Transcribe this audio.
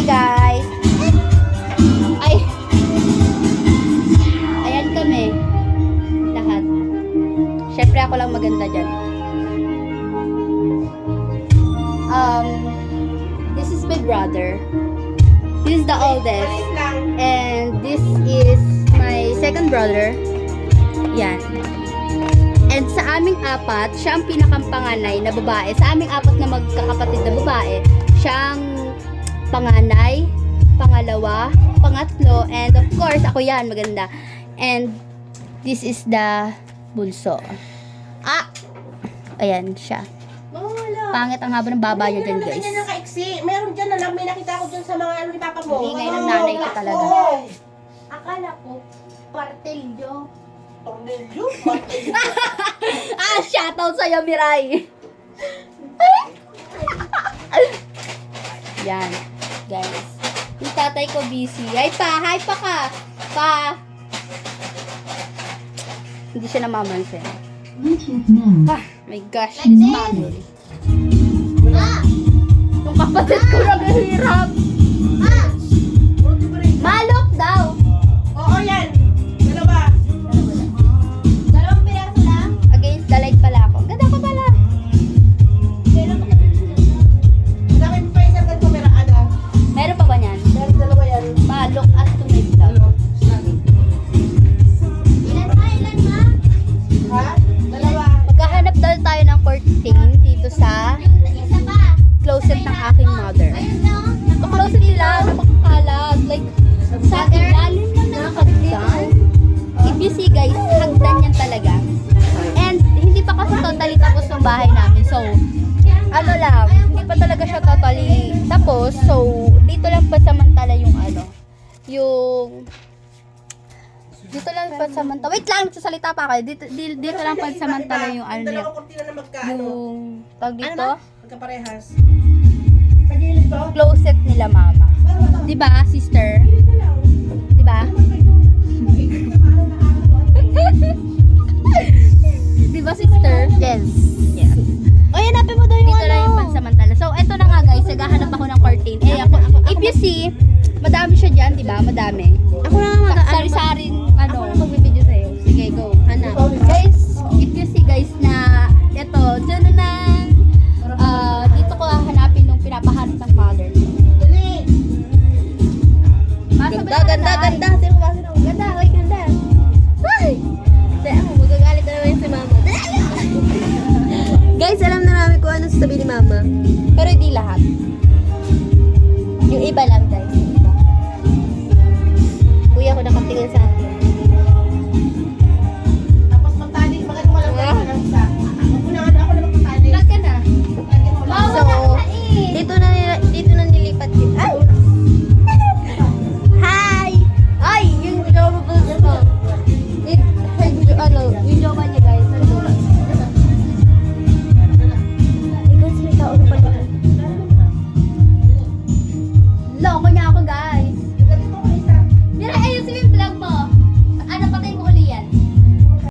guys. Ay. Ayan kami. Lahat. Syempre ako lang maganda dyan. This is my brother. This is the oldest. And this is my second brother. Yan. And sa aming apat, siya ang pinakapanganay na babae. Sa aming apat na magkakapatid na babae, siyang panganay, pangalawa, pangatlo, and of course, ako yan, maganda. And this is the bunso. Ayan siya. Pangit ang haba ng baba niya dyan, guys. Meron dyan na lang, may nakita ko dyan sa mga ni Papa mo. Ingay ng nanay ko talaga. Akala ko, partelyo. Tornilyo? Shoutout sa'yo, Mirai! Yan, guys. Yung tatay ko busy. Hi pa ka! Pa! Hindi siya namamansin. My gosh, this family. Yung kapatid ko naghihirap. Malok daw. Oo, yan. Dalawa. Dalawang piraso lang? Against the light pala ako. Ganda ko pala. Dami pa isang ganito, meron ada. Meron pa ba niyan? Meron dalawa yan. Malok at tumig daw. Ilan ma? Ha? Dalawa. Magkahanap daw tayo ng curtain dito sa closet ng aking mother. Ang closet nila, napakakalat. Like, sa ilalim lang ng hagdan. If you see guys, hagdan yan talaga. And hindi pa kasi totally tapos yung bahay namin. So, ano lang, hindi pa talaga siya totally tapos. So, dito lang pansamantala yung dito lang pansamantala. Wait lang, nagsasalita pa kayo. Dito lang pansamantala yung Yung dalawang kurtina na magkaano. yung tawag dito, Magkaparehas. Pagilid to? closet nila mama. 'Di ba, sister? 'Di ba? 'Di ba, sister? Yes. Yes. O, hanapin mo daw yung Dito lang yung pansamantala. So, eto na nga guys, naghahanap ako ng curtain. Ako, if you see, madami siya diyan, 'di ba? Madami. Ako na nga Sari-saring ano, magbibideo sa'yo. Sige, go. Hanap. Guys, if you see guys na eto, dyan na dito ko hanapin nung pinapahanap ng mother. Dali. Ganda. Sino ba? Ganda, ay ganda. Ay! Magagalit na naman si Mama. Guys, alam na namin kung ano sasabihin ni Mama. Pero hindi lahat. Yung iba lang